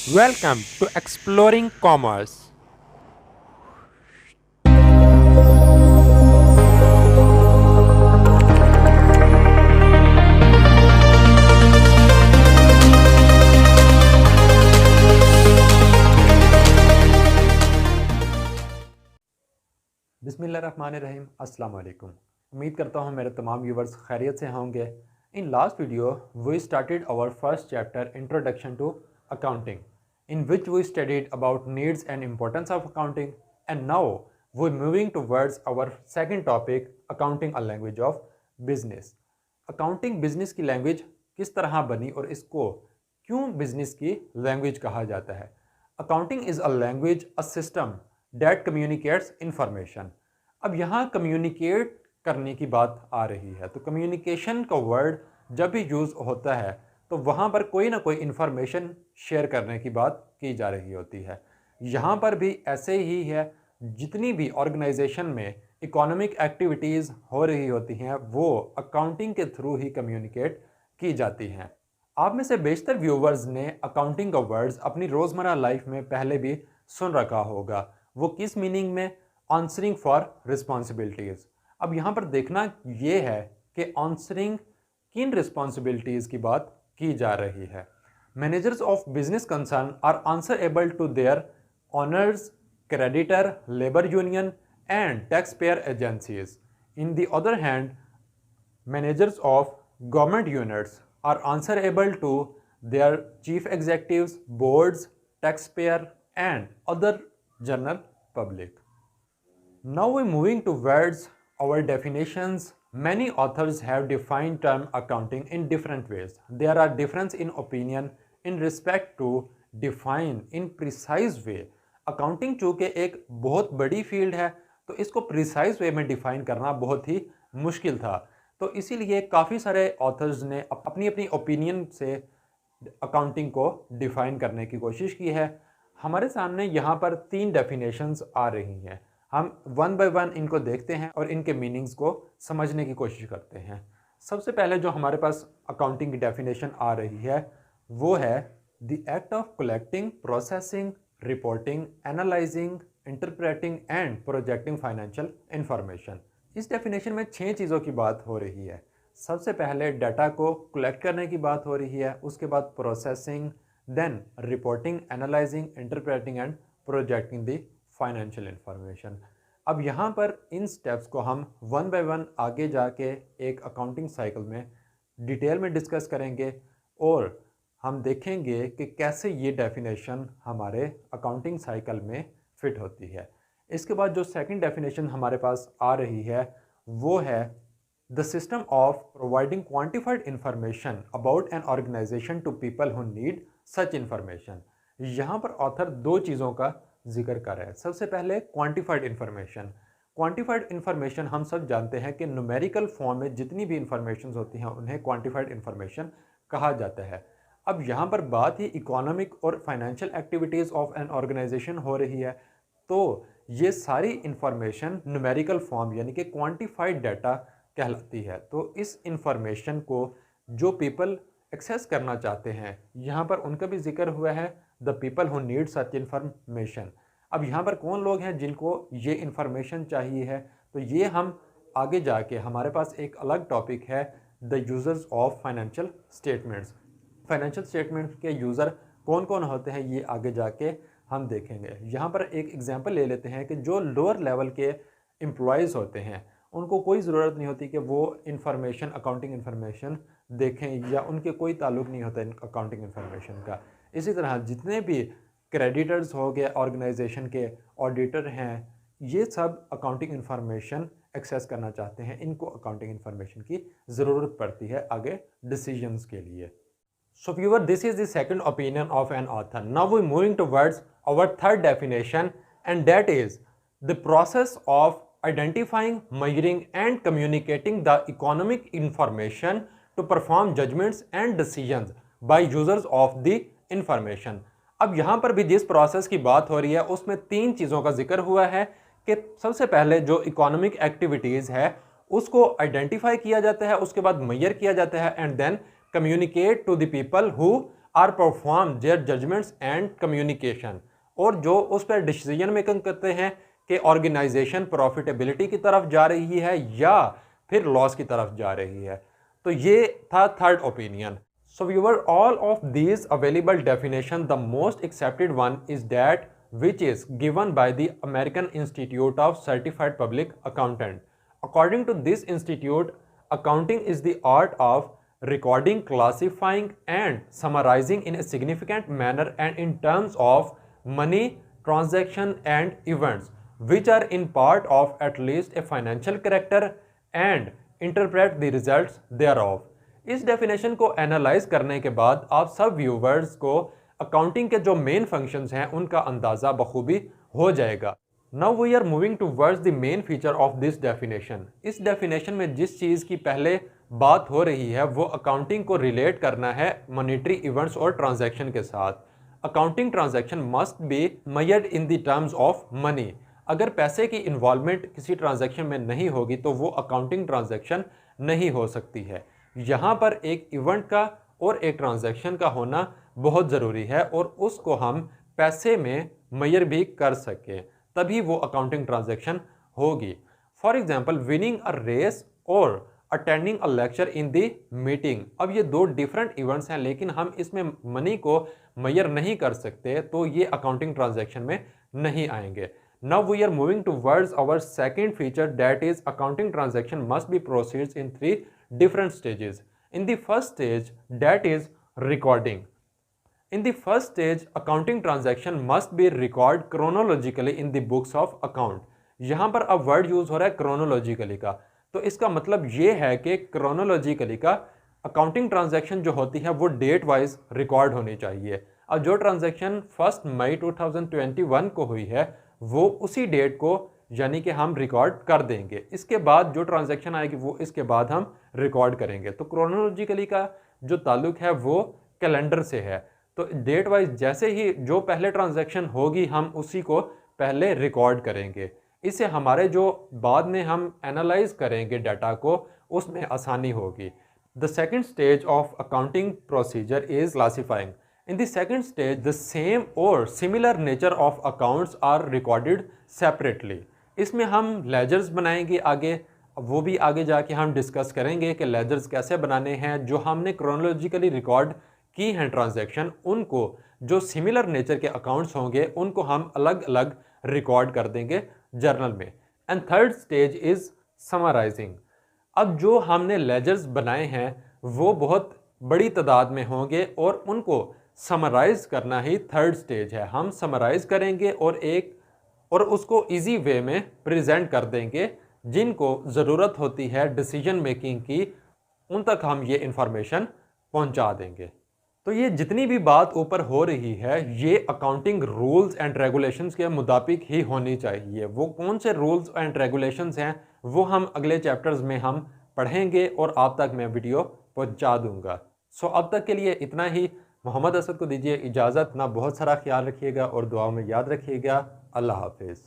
Welcome to Exploring Commerce. बिस्मिल्लाहिर्रहमानिर्रहीम, अस्सलाम वालेकुम। उम्मीद करता हूँ मेरे तमाम व्यूवर्स खैरियत से होंगे। In last video we started our first chapter introduction to accounting, in which we studied about needs and importance of accounting, and now we're moving towards our second topic, accounting a language of business. Accounting business की language किस तरह बनी और इसको क्यों business की language कहा जाता है। Accounting is a language, a system that communicates information. अब यहाँ कम्युनिकेट करने की बात आ रही है, तो कम्युनिकेशन का वर्ड जब भी यूज़ होता है तो वहाँ पर कोई ना कोई इन्फॉर्मेशन शेयर करने की बात की जा रही होती है। यहाँ पर भी ऐसे ही है, जितनी भी ऑर्गेनाइजेशन में इकोनॉमिक एक्टिविटीज़ हो रही होती हैं वो अकाउंटिंग के थ्रू ही कम्युनिकेट की जाती हैं। आप में से बेशतर व्यूवर्स ने अकाउंटिंग का वर्ड्स अपनी रोज़मर्रा लाइफ में पहले भी सुन रखा होगा। वो किस मीनिंग में? Answering for responsibilities. अब यहाँ पर देखना ये है कि आंसरिंग किन रिस्पॉन्सिबिलिटीज़ की बात की जा रही है। Managers of business concern are answerable to their owners, creditor, labor union, and taxpayer agencies. In the other hand, managers of government units are answerable to their chief executives, boards, taxpayer, and other general public. Now we're moving towards our definitions. Many authors have defined term accounting in different ways. There are difference in opinion in respect to define in precise way. Accounting चूँकि एक बहुत बड़ी field है तो इसको precise वे में define करना बहुत ही मुश्किल था, तो इसीलिए काफ़ी सारे ऑथर्स ने अपनी अपनी ओपिनियन से अकाउंटिंग को डिफाइन करने की कोशिश की है। हमारे सामने यहाँ पर 3 डेफिनेशंस आ रही हैं। हम वन बाय वन इनको देखते हैं और इनके मीनिंग्स को समझने की कोशिश करते हैं। सबसे पहले जो हमारे पास अकाउंटिंग की डेफिनेशन आ रही है वो है the act of collecting, processing, reporting, analysing, interpreting and projecting financial information. इस डेफिनेशन में 6 चीज़ों की बात हो रही है। सबसे पहले डाटा को कलेक्ट करने की बात हो रही है, उसके बाद processing, then reporting, analysing, interpreting and projecting the financial information. अब यहाँ पर इन स्टेप्स को हम वन बाय वन आगे जाके एक अकाउंटिंग साइकिल में डिटेल में डिस्कस करेंगे और हम देखेंगे कि कैसे ये डेफिनेशन हमारे अकाउंटिंग साइकिल में फिट होती है। इसके बाद जो सेकंड डेफिनेशन हमारे पास आ रही है वो है the system of providing quantified information about an organisation to people who need such information. यहाँ पर ऑथर 2 चीज़ों का जिक्र कर रहा है। सबसे पहले क्वांटिफाइड इंफॉर्मेशन। क्वांटिफाइड इंफॉर्मेशन हम सब जानते हैं कि न्यूमेरिकल फॉर्म में जितनी भी इंफॉर्मेशन होती हैं उन्हें क्वांटिफाइड इंफॉर्मेशन कहा जाता है। अब यहाँ पर बात ही इकोनॉमिक और financial activities of an organisation हो रही है, तो ये सारी इंफॉर्मेशन न्यूमेरिकल फॉर्म यानी कि क्वांटिफाइड डाटा कहलाती है। तो इस इंफॉर्मेशन को जो पीपल एक्सेस करना चाहते हैं यहाँ पर उनका भी जिक्र हुआ है, the people who need such information. अब यहाँ पर कौन लोग हैं जिनको ये इंफॉर्मेशन चाहिए है, तो ये हम आगे जाके हमारे पास एक अलग टॉपिक है the users of financial statements. Financial statement के यूज़र कौन कौन होते हैं ये आगे जाके हम देखेंगे। यहाँ पर एक एग्जांपल ले लेते हैं कि जो लोअर लेवल के एम्प्लॉयज़ होते हैं उनको कोई ज़रूरत नहीं होती कि वो इंफॉर्मेशन, अकाउंटिंग इंफॉर्मेशन देखें या उनके कोई ताल्लुक़ नहीं होता अकाउंटिंग इंफॉर्मेशन का। इसी तरह जितने भी क्रेडिटर्स हो गए ऑर्गेनाइजेशन के, ऑडिटर हैं, ये सब अकाउंटिंग इंफॉर्मेशन एक्सेस करना चाहते हैं। इनको अकाउंटिंग इंफॉर्मेशन की ज़रूरत पड़ती है आगे डिसीजंस के लिए। So viewer, this is the second opinion of an author. Now we're moving towards our third definition, and that is the process of identifying, measuring and communicating the economic information to perform judgments and decisions by users of the information. अब यहाँ पर भी जिस process की बात हो रही है उसमें 3 चीज़ों का जिक्र हुआ है कि सबसे पहले जो इकोनॉमिक एक्टिविटीज़ है उसको आइडेंटिफाई किया जाता है, उसके बाद मेजर किया जाता है and then communicate to the people who are perform their judgements and communication, और जो उस पर डिसीजन मेकिंग करते हैं कि ऑर्गेनाइजेशन प्रॉफिटेबिलिटी की तरफ जा रही है या फिर लॉस की तरफ जा रही है। तो ये था third opinion. So viewer, all of these available definition, the most accepted one is that which is given by the American Institute of Certified Public Accountant. According to this institute, accounting is the art of recording, classifying and summarizing in a significant manner and in terms of money, transaction and events which are in part of at least a financial character and interpret the results thereof. इस definition को analyse करने के बाद आप सब viewers को accounting के जो मेन फंक्शंस हैं उनका अंदाज़ा बखूबी हो जाएगा। Now we are moving towards the main feature of this definition. इस डेफिनेशन में जिस चीज़ की पहले बात हो रही है वो अकाउंटिंग को रिलेट करना है मॉनेटरी इवेंट्स और ट्रांजैक्शन के साथ। Accounting transaction must be measured in the terms of money. अगर पैसे की इन्वॉल्वमेंट किसी ट्रांजैक्शन में नहीं होगी तो वो अकाउंटिंग ट्रांजैक्शन नहीं हो सकती है। यहाँ पर एक इवेंट का और एक ट्रांजैक्शन का होना बहुत ज़रूरी है और उसको हम पैसे में मेजर भी कर सकें, तभी वो अकाउंटिंग ट्रांजैक्शन होगी। For example, winning a race और attending a lecture in the meeting. अब ये दो डिफरेंट इवेंट्स हैं लेकिन हम इसमें मनी को मेजर नहीं कर सकते, तो ये अकाउंटिंग ट्रांजैक्शन में नहीं आएंगे। Now we are moving towards our second feature, that is accounting transaction must be proceeds in 3 different stages. In the first stage, that is recording. In the first stage, accounting transaction must be recorded chronologically in the books of account. यहाँ पर अब word use हो रहा है chronologically का, तो इसका मतलब ये है कि chronologically का अकाउंटिंग ट्रांजैक्शन जो होती है वो डेट वाइज रिकॉर्ड होनी चाहिए। अब जो ट्रांजैक्शन 1 मई 2021 को हुई है वो उसी डेट को यानी कि हम रिकॉर्ड कर देंगे। इसके बाद जो ट्रांजैक्शन आएगी वो इसके बाद हम रिकॉर्ड करेंगे। तो क्रोनोलॉजिकली का जो ताल्लुक है वो कैलेंडर से है, तो डेट वाइज जैसे ही जो पहले ट्रांजैक्शन होगी हम उसी को पहले रिकॉर्ड करेंगे। इससे हमारे जो बाद में हम एनालाइज करेंगे डाटा को उसमें आसानी होगी। The second stage of accounting procedure is classifying. In the second stage, the same or similar nature of accounts are recorded separately. इसमें हम लेजर्स बनाएंगे आगे, वो भी आगे जाके हम डिस्कस करेंगे कि लेजर्स कैसे बनाने हैं। जो हमने क्रोनोलॉजिकली रिकॉर्ड की हैं ट्रांजैक्शन, उनको जो सिमिलर नेचर के अकाउंट्स होंगे उनको हम अलग अलग रिकॉर्ड कर देंगे जर्नल में। And third stage is summarising. अब जो हमने लेजर्स बनाए हैं वो बहुत बड़ी तादाद में होंगे और उनको समराइज करना ही थर्ड स्टेज है। हम समराइज करेंगे और उसको इजी वे में प्रेजेंट कर देंगे। जिनको ज़रूरत होती है डिसीजन मेकिंग की उन तक हम ये इंफॉर्मेशन पहुंचा देंगे। तो ये जितनी भी बात ऊपर हो रही है ये अकाउंटिंग रूल्स एंड रेगुलेशंस के मुताबिक ही होनी चाहिए। वो कौन से रूल्स एंड रेगुलेशंस हैं वो हम अगले चैप्टर्स में हम पढ़ेंगे और आप तक मैं वीडियो पहुंचा दूंगा। सो अब तक के लिए इतना ही। मोहम्मद असद को दीजिए इजाज़त। ना बहुत सारा ख्याल रखिएगा और दुआ में याद रखिएगा। अल्लाह हाफिज़।